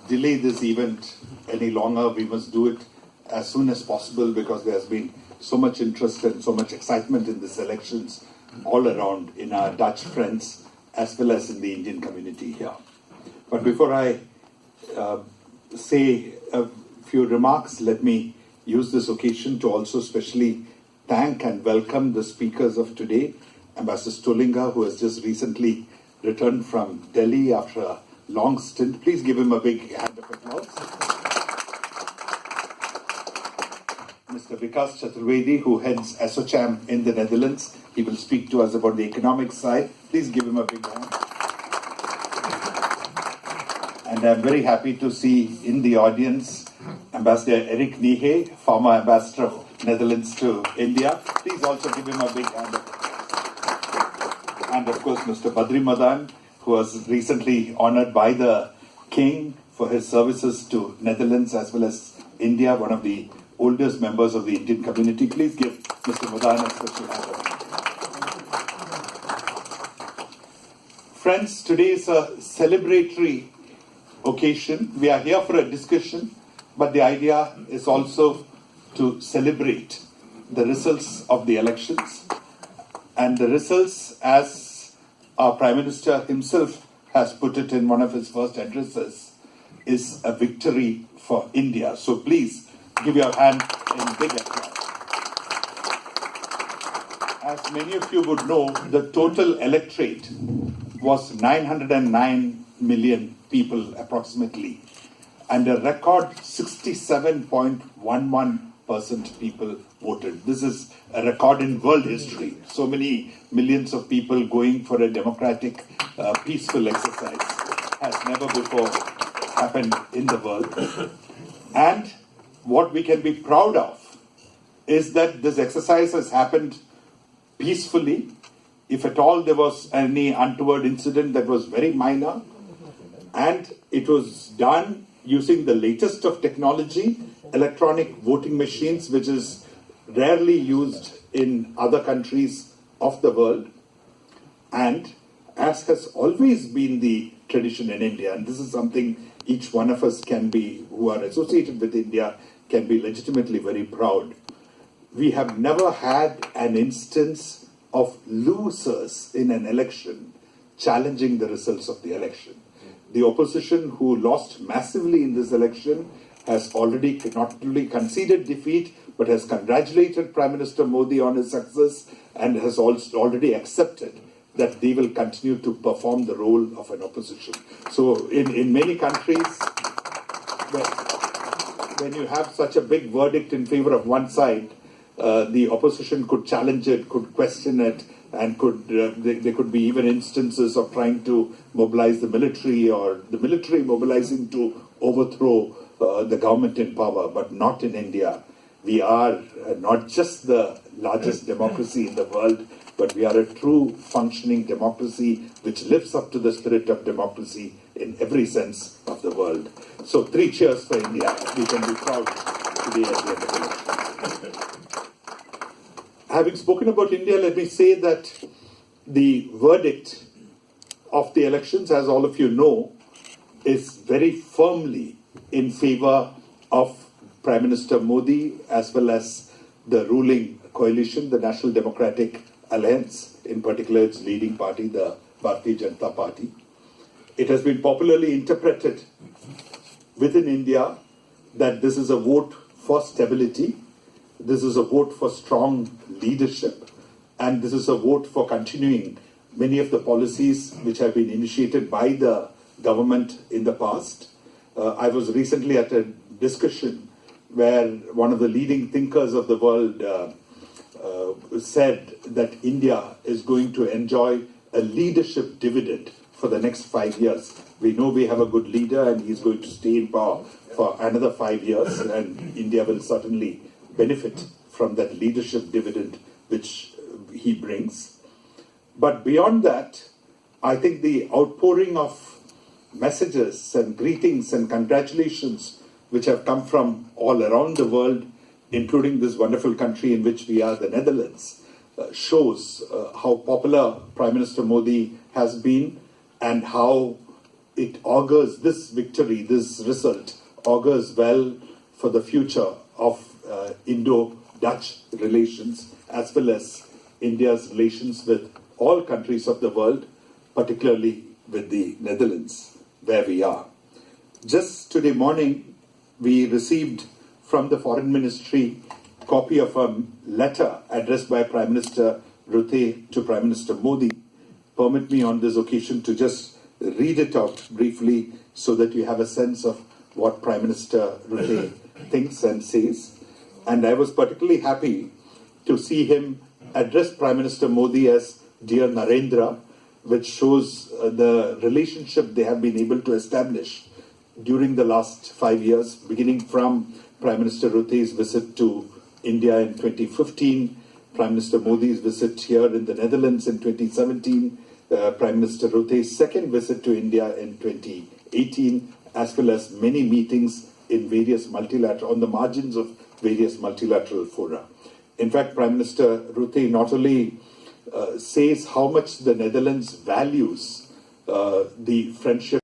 delay this event any longer. We must do it as soon as possible because there has been so much interest and so much excitement in these elections all around in our Dutch friends as well as in the Indian community here. But before I say a few remarks, let me use this occasion to also specially thank and welcome the speakers of today, Ambassador Stolinga, who has just recently returned from Delhi after a long stint. Please give him a big hand of applause. Mr. Vikas Chaturvedi, who heads ASSOCHAM in the Netherlands. He will speak to us about the economic side. Please give him a big hand. And I'm very happy to see in the audience Ambassador Erik Niehe, former Ambassador of Netherlands to India. Please also give him a big hand. And of course, Mr. Badri Madan, who was recently honored by the King for his services to Netherlands as well as India, one of the oldest members of the Indian community. Please give Mr. Madan a special hand. Friends, today is a celebratory occasion. We are here for a discussion, but the idea is also to celebrate the results of the elections. And the results, as our Prime Minister himself has put it in one of his first addresses, is a victory for India. So please give your hand in big applause. As many of you would know, the total electorate was 909 million people approximately, and a record 67.11% people voted. This is a record in world history. So many millions of people going for a democratic, peaceful exercise has never before happened in the world. And what we can be proud of is that this exercise has happened peacefully. If at all there was any untoward incident, that was very minor. And it was done using the latest of technology, electronic voting machines, which is rarely used in other countries of the world. And as has always been the tradition in India, and this is something each one of us can be, who are associated with India, can be legitimately very proud. We have never had an instance of losers in an election challenging the results of the election. The opposition, who lost massively in this election, has already not only conceded defeat, but has congratulated Prime Minister Modi on his success and has also already accepted that they will continue to perform the role of an opposition. So in many countries, when you have such a big verdict in favor of one side, the opposition could challenge it, could question it, and there could be even instances of trying to mobilize the military or the military mobilizing to overthrow the government in power, but not in India. We are not just the largest democracy in the world, but we are a true functioning democracy which lives up to the spirit of democracy in every sense of the world. So 3 cheers for India. We can be proud today at the end of the election. Having spoken about India, let me say that the verdict of the elections, as all of you know, is very firmly in favor of Prime Minister Modi as well as the ruling coalition, the National Democratic Alliance, in particular its leading party, the Bharatiya Janata Party. It has been popularly interpreted within India that this is a vote for stability, this is a vote for strong leadership, and this is a vote for continuing many of the policies which have been initiated by the government in the past. I was recently at a discussion where one of the leading thinkers of the world said that India is going to enjoy a leadership dividend for the next 5 years. We know we have a good leader and he's going to stay in power for another 5 years, and India will certainly benefit from that leadership dividend which he brings. But beyond that, I think the outpouring of messages and greetings and congratulations which have come from all around the world, including this wonderful country in which we are, the Netherlands, shows how popular Prime Minister Modi has been and how it augurs, this victory, this result augurs well for the future of Indo-Dutch relations, as well as India's relations with all countries of the world, particularly with the Netherlands, where we are. Just today morning, we received from the Foreign Ministry a copy of a letter addressed by Prime Minister Rutte to Prime Minister Modi. Permit me on this occasion to just read it out briefly so that you have a sense of what Prime Minister Rutte thinks and says. And I was particularly happy to see him address Prime Minister Modi as Dear Narendra, which shows the relationship they have been able to establish during the last 5 years, beginning from Prime Minister Rutte's visit to India in 2015, Prime Minister Modi's visit here in the Netherlands in 2017, Prime Minister Rutte's second visit to India in 2018, as well as many meetings in various on the margins of various multilateral fora. In fact, Prime Minister Rutte not only says how much the Netherlands values the friendship